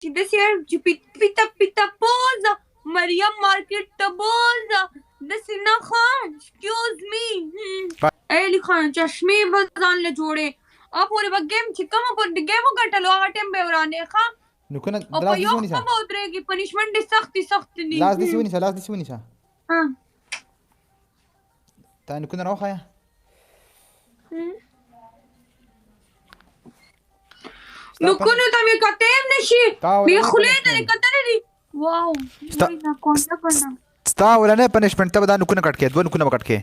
چې داسې پیته پیته پوزه مریم مارکیټ ته بوزه داسې نه ښه ایکسکیوز می ایلي خان چشمې به ځان له جوړې پورې به ګیم چې کومه پورې د ګیم وګټلو هغه ټایم به یې ورانې ښه نو کنه او په یو خوا به ودرېږي پنشمنټ دې سختې دي لاس دې ونیسه تا نکونه راوښیه نکونو ته مې کتی هم نه شي بې خولې ته دې کتلی دي واو ناکونده کنه ستا ولنی پنشمنټ ته به دا نکونه کټ کې 2 نکونه به کټ کې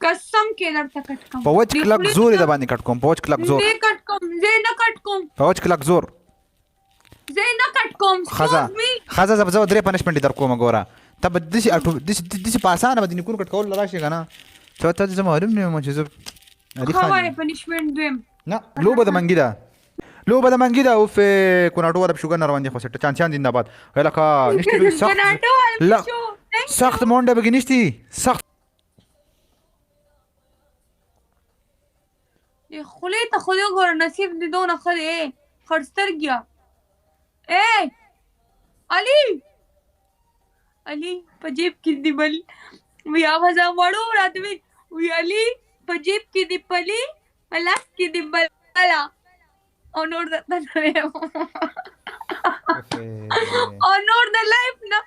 قسم کې درته کټ کوم په وچ کلک زور یې د باندې کټ کوم په وچ کلک زور نه کټ کوم زه نه کټ کوم په وچ کلک زور زه نه کټ کوم خزه زه 3 پنشمنټ در کوم ګوره ته به داسې په اسانه به د نکونو کټ کول راشي که نه ته ته زه معلوم نه یم چې زه علي خان پنشمنټ دویم نه لوبه د منګي ده اوف کوناټو والا شوګر روان دي خو سټ چانسان زنده‌باد هلکه نشته سخت لا سخت مونډه به نشتی سخت خولې ته خو دې وګوره نصیب دې دونه ښه دی خړسترګیه علي په جیب کې دی بل وی آواز وړو راته وی علي په جیب کې دی پلی په لاس کې دی بلا او نور د لایف نه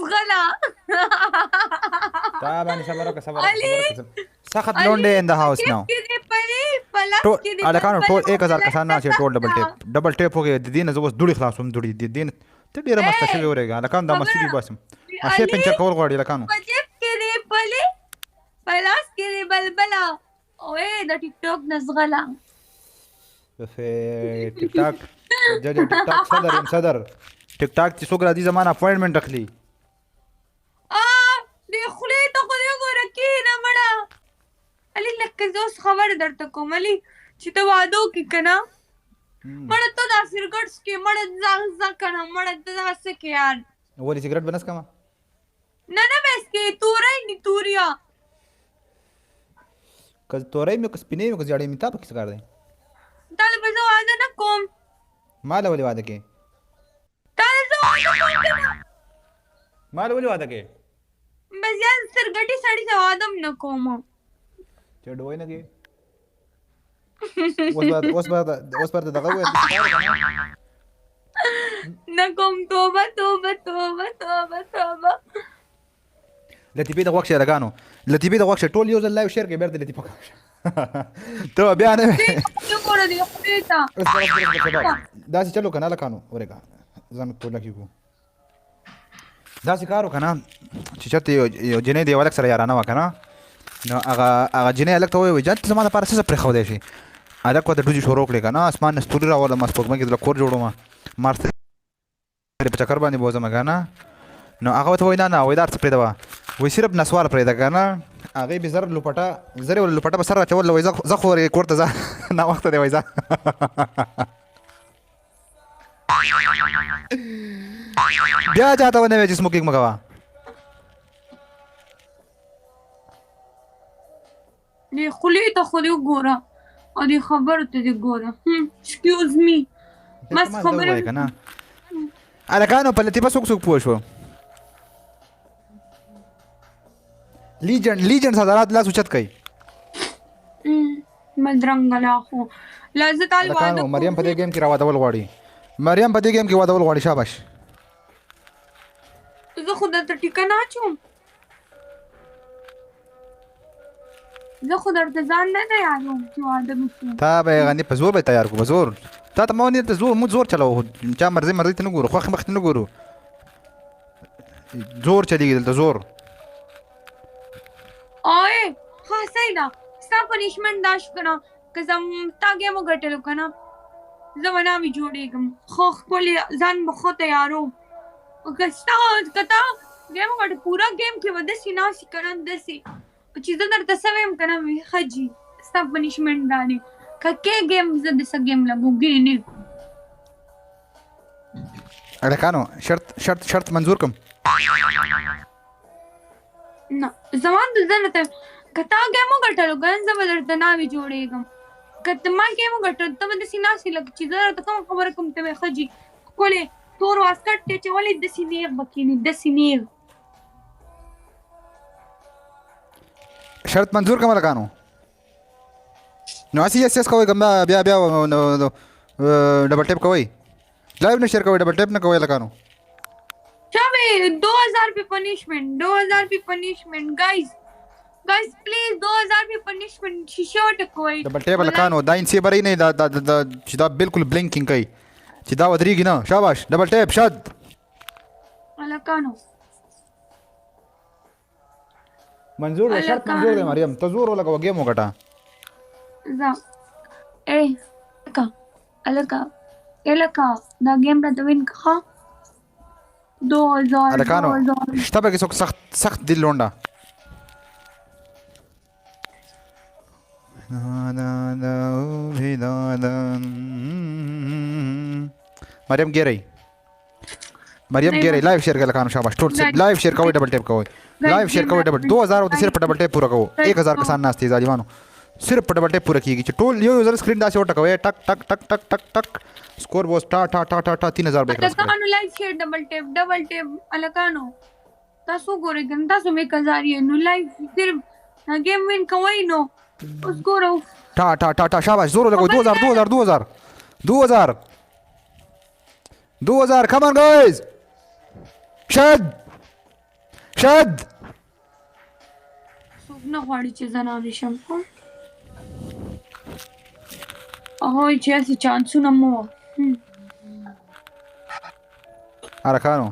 زغلا تا باندې صبر سخت لونډه ان د هاوس ناو الکانو ټول 1000 کسان نه چې ټول ډبل ټیپ وګي د دین زوس دوړي خلاصوم دوړي د دین ته ډیره مست شوی ورګه الکان دا مستی باسم اشه پنچر کول غواړي الکانو پجب کې دی پلی پلاس کې دی بلبلا اوه د ټیک ټاک نزغلا ټیک ټاک جج ټیک ټاک صدر ټیک ټاک چې څوک راځي زمانه اپوینټمنټ اخلي دې خولې ته خو دې وګوره کېنه مړه علي لکه زه اوس خبره درته کوم علي چې ته واده وکړې که نه مړه ته دا سګرټ څکې مړه ځه که نه مړه ته دا څکې یار ولې سګرټ به نه څکمه نه به څکې توری ني توریا که توری مې که سپینې مې که زیړې مې تا پکې څه کار دی تا له به زه واده نه کوم ما له ولې واده کوې تا له زه واده کوم که نه ما له ولې واده کوې بس یار سرګټي سړي سره واده هم نه کوم چې ډوی نه کوې اوس به دغه وویل نه کوم توبه لطیفې د غوږ شعرګانو لطیفې د غوږ شعر ټول یو ځل لایو شعر کوي بېرته لطیفه کوم ته بیا نه داسې چلو که نه لکانو ورېږه ځان ټوله کېږو داسې کار وکړه نه چې چېرته یو جنۍ د یو هلک سره یارانه وه که نه نو هغه جنۍ هلک ته ووایي جان ته زما دپاره څه څه پرېښودی شي هلک ورته ډوزي شروع کړې که نه اسمان نه ستوري راولم سپوږمۍ کې دله کور جوړومه مار په چکر باندې بوځم که نه نو هغه ورته وایي نه وایي دا څه پرېږده وایي صرف نسوار پرېږده که نه هغې بې زر لوپټه به سر راچول وایي زه خو کور ته ځه ناوخته دی وایي ځه بیا چاته ونه وایي چې سموکینګ مه کوه دې خولې ته خو دې وګوره او دې خبرو ته دې ګوره ایکسکیوز می مست خبرې که نه هلکانو په لطیفه څوک پوه شو لیجنډ حضرات لاس اوچت کوي بدرنګه لا خو لازه تعالی واده مریم په دې ګیم کې راوادول غواړي شاباش زه خو درته ټیکه نه اچوم زه خو درته ځان نه یادوم چې واده مې کوم تا به یې غني په زور به تیار کړو په زور تا ته ما ونیل ته موږ زور چلوو چا مرضي ته نه ګورو خوښې مخې ته نه ګورو زور چلیږي دلته زور اوه ها صحیح ده ستا پنشمنټ دا شو که نه که تا ګیم وګټلو که نه زه به ناوې جوړېږم خو ښکلې ځان به ښه تیاروم که تا ګیم وګټې پوره ګیم کې به داسې ناستې که نه داسې چې زه درته څه ویم که نه ښه جي ستا پنشمنټ دا دی که کې ګیم زه د څه ګیم لګوږې نه هلکانو شرط منظور کړم نه زما د ځنه ته که تا ګیم وګټلو که نه زه به درته ناوې جوړېږم که ته ما ګیم وګټلو ته به داسې ناستې لکه چې زه درته کومه خبره کوم ته به ښه جي ښکلې تور واسکټ ته چولې د سینېغ بکینی د سینېغ شرط منظور کوم لکانو نو اسی اس کوي کوم بیا ډبل ټیپ کوي لایو نه شیر کوي ډبل ټیپ نه کوي لکانو چاوي 2000 पे पनिशमेंट 2000 पे punishment guys please 2000 पे पनिशमेंट शीशो टकोई ډبل ټیپ لکانو دا انسی بری نه دا چې دا بالکل بلینکینګ کوي چې دا ودرېږي نه شاباش ډبل ټیپ شد الکانو منظور دی شرط منظور دی مریم ته زور ولګه وګیم وګټه ز اے الکا دا گیم را دوین کا 2000 الکانو شته به کې څوک سخت دل لونډه مریم ګیری لایو شیر کړه لکانو شاباش ټول لایو شیر کوي ډبل ټیپ کوي لایو شیر کوي ډبل 2000 او صرف ډبل ټیپ پورا کوو 1000 کسان ناشتي ظالمانو صرف ډبل ټیپ پورا کیږي چې ټول یو یوزر سکرین داسې وټکوي ټک ټک ټک ټک ټک ټک سکور بوس ټا ټا ټا ټا ټا 3000 بیک راځي الکانو لایو شیر ډبل ټیپ الکانو تاسو ګورئ ګم تاسو مې کزاري نو لایو صرف گیم وین کوي نو اوس ګورو ټا ټا ټا ټا شاباش زور لګو 2000 come on guys شد څوک نه غواړي چې زنانه شم هغوی چې هسې چانسونه مو ارکانو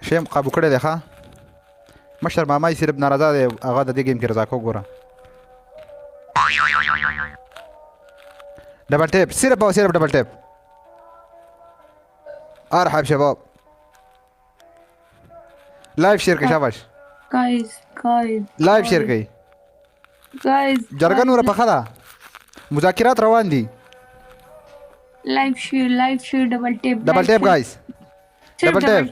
شیم قابو کړی دی ښه مشر ماما یې صرف ناراضه دی هغه د دې ګیم کې رضا کو ګوره ډبل ټیپ صرف او صرف ډبل ټیپ ارحب شباب لایف شیر کوي شاباش guys لایف شیر کوي جرګه نوره پخه ده مذاکرات روان دي لایف شیر ډبل ټیپ guys ډبل ټیپ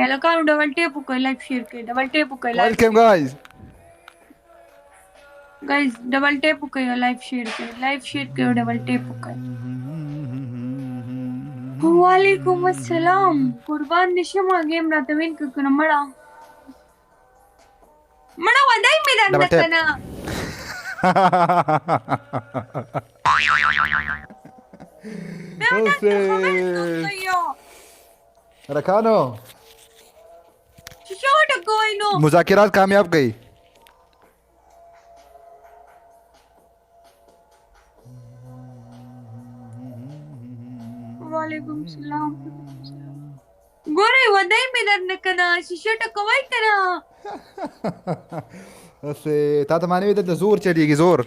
الکانو ډبل ټیپ کوي لایف شیر کوي ډبل ټیپ کوي ویلکم guys ډبل ټیپ کوي لایف شیر کوي ډبل ټیپ کوي وعلیکم السلام قربان نشم گیم راته وین کنه مړه ودای مې درنه کنه رکانو شوټ کوي نو مذاکرات کامیاب گئی وعلیکم السلام ګورې ودای مې درنه کنه شیشه ټکوي کنه اوسه تا ته معنی دلته زور چلیږي زور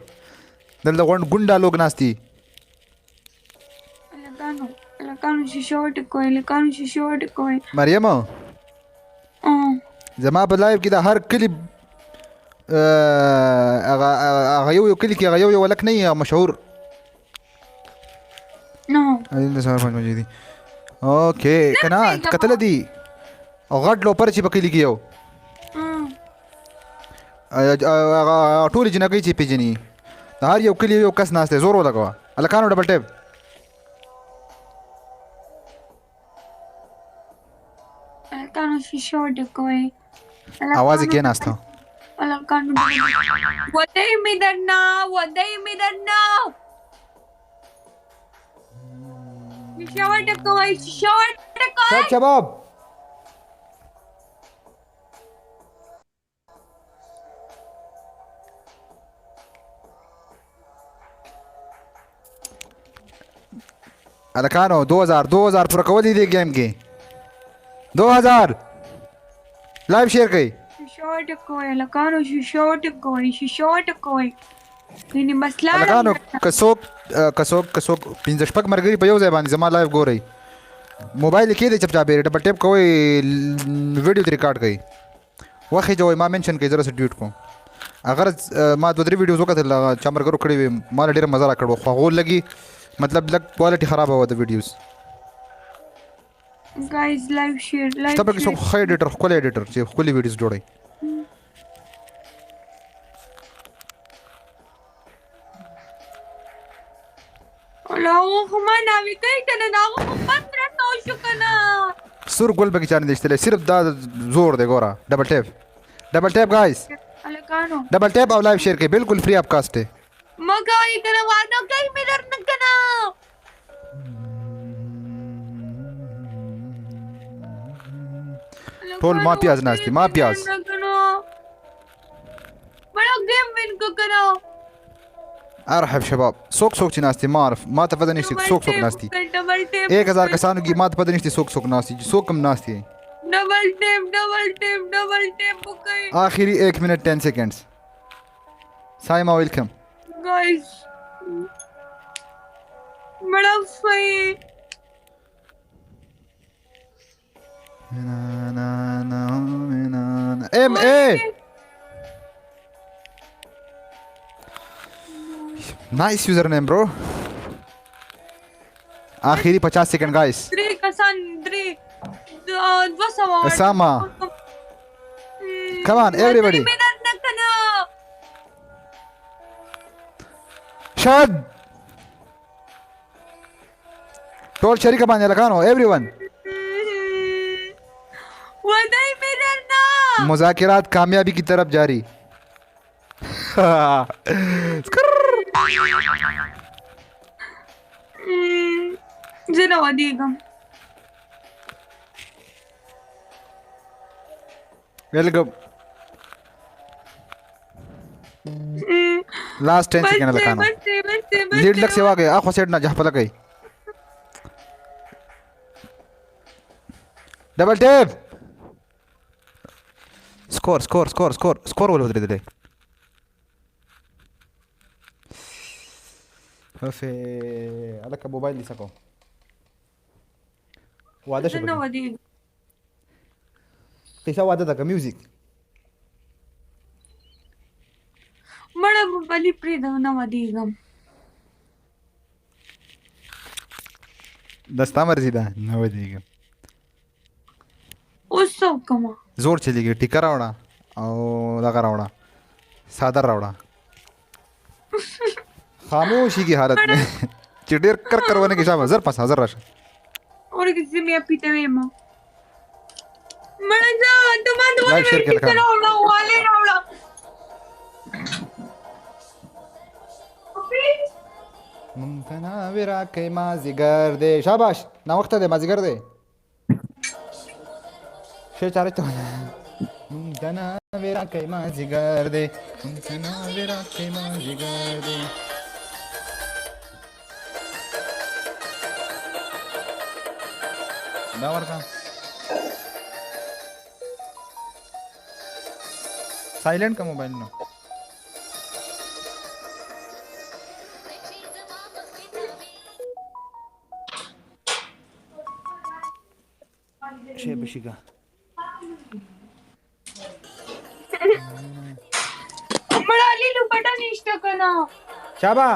دلته ګونډه لوګ ناستي الکانو شیشه ټکوي مریم زما په لایف کې د هر کلی هغه یو کلی کې هغه یو ولک نه مشهور نو دې سره پنځه دي اوکې کنه کتل دي غټ لوپر چې پکې لګیو ټول جنګي چې پیجنې د هر یو کلی یو کس ناشته زور ولګوا الکانو ډبل ټیپ الکانو شیشه ټکوي आवाज کې ناشته الکانو ودای مې درنه شاور ټکوي شباب الکانو 2000 پر کولی دی گیم کې 2000 لایو شیر کړئ شیشه ټکوي الکانو شیشه ټکوي یعنی مسله الکانو کڅوک 15 شپږ مرګري په یو ځای باندې زما لایو ګورئ موبایل کې دې چپچاپې ډبل ټیپ کوئ ویډیو ته ریکارډ کړئ وخت جوړ ما منشن کوي زره ډیوټ کوم اگر ما 2-3 ویډیوز وکړل چې مرګرو کړی ما ډېر مزه را کړو خو غول لګي مطلب لګ کوالټي خراب و د ویډیوز guys live share تبه کې څو خو ایډیټر خو ایډیټر چې خو ویډیوز جوړي راو خو ما ناوي کوي کنه دا خو 1500 شو کنه سور ګل بګی چانه دیشتله صرف دا زور دی ګورا ډبل ټیپ گایز الکانو ډبل ټیپ او لایو شیر کې بالکل فری اپ کاسٹ ہے مګا یې کنه وانه کوي ملر نه کنه ټول ما پیاز ناشتي ما پیاز بڑا گیم وین کو کرا ارحب شباب سوق چې ناشتي ما اعرف ما ته پته نشته سوق ناشتي 1000 کسانو کې ما ته پته نشته سوق ناشتي سوق کم ناشتي ڈبل ٹیپ کوي آخری 1 منٹ 10 seconds سائما ویلکم गाइस बड़ा सही ام اے नाइस यूजर नेम ब्रो आखिरी 50 सेकंड गाइस 3 कसान 3 200 Osama come on everybody شاد ټول شریک باندې لګانو everyone ودای میرنا مذاکرات کامیابی کی طرف جاری زنا ودیگم वेलकम लास्ट 10 सेकंड लगाना लीड लग सेवा गए आखो सेट ना जहां पर गई डबल टैप स्कोर बोलो दे दे ففي عليك موبايل لي سكو وهذا شو زنا ودیگ قيسا وهذا ده ميوزك مړه بلی پری دا نه ودیګم دستا مرزي ده نه ودیږي اوس کومه زور چلیږي ټیکر راوړه او لگا راوړه صادر راوړه خاموشي کی حالت میں چډیر کر کرونه کې شابه زر 5000 راشه اور کسی میں پیته ویم مړه ځه ته ما دوه Live share کې لکه. راوړه والے راوړه ممکنه ورا کې ما زیګر دے شاباش نا وخت دے ما زیګر دے شي چاره ته ممکنه ورا کې ما زیګر دے ممکنه ورا کې ما زیګر دے دا ورکا साइलेंट का मोबाइल ना شيء بشيكا مړه لیلو پټه نشته کنه شابا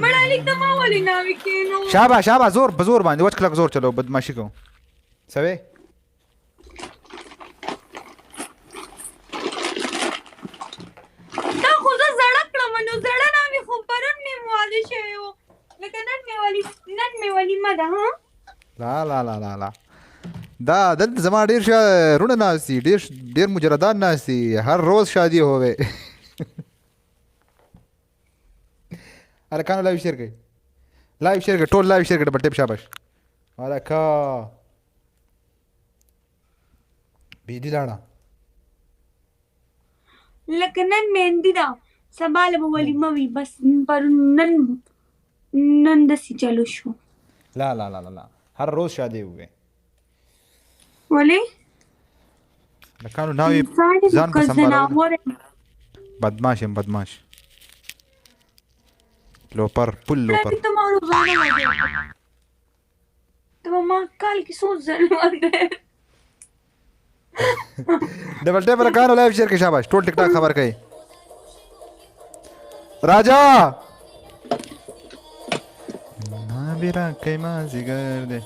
مړه لیک د ما ولې ناوي کینو شابا شابا زور بزور باندې وچ کلک زور چلو بدمعشي کو سوي دا خو زه زړه کړم نو زړه ناوي خو پرون مې واده شوی و لکه نن مې ولیمه ده ها لا لا لا لا لا دا دلته زما ډیر رونه ناسي ډیر مجردان ناسي هر روز شادي ہوਵੇ الکانو لایو شیر کړئ ټول لایو شیر کړئ ډبل ټیپ شاباش الکا بیدی لاړه لکه نن مهندي ده سبا له به ولیمه وي بس پرون نن داسې چلو شو لا لا لا لا هر روز شادي ہوਵੇ ولې الکانو ناوی ځان په سمبالو بدماش لوپر پل لوپر ته ما روزانه وځي ته ما کال کې څو ځله وځي ډبل ټیپ الکانو لایو شیر کړئ شاباش ټول ټیک ټاک خبر کړئ راجا نا بیرا کای ما زیګر دے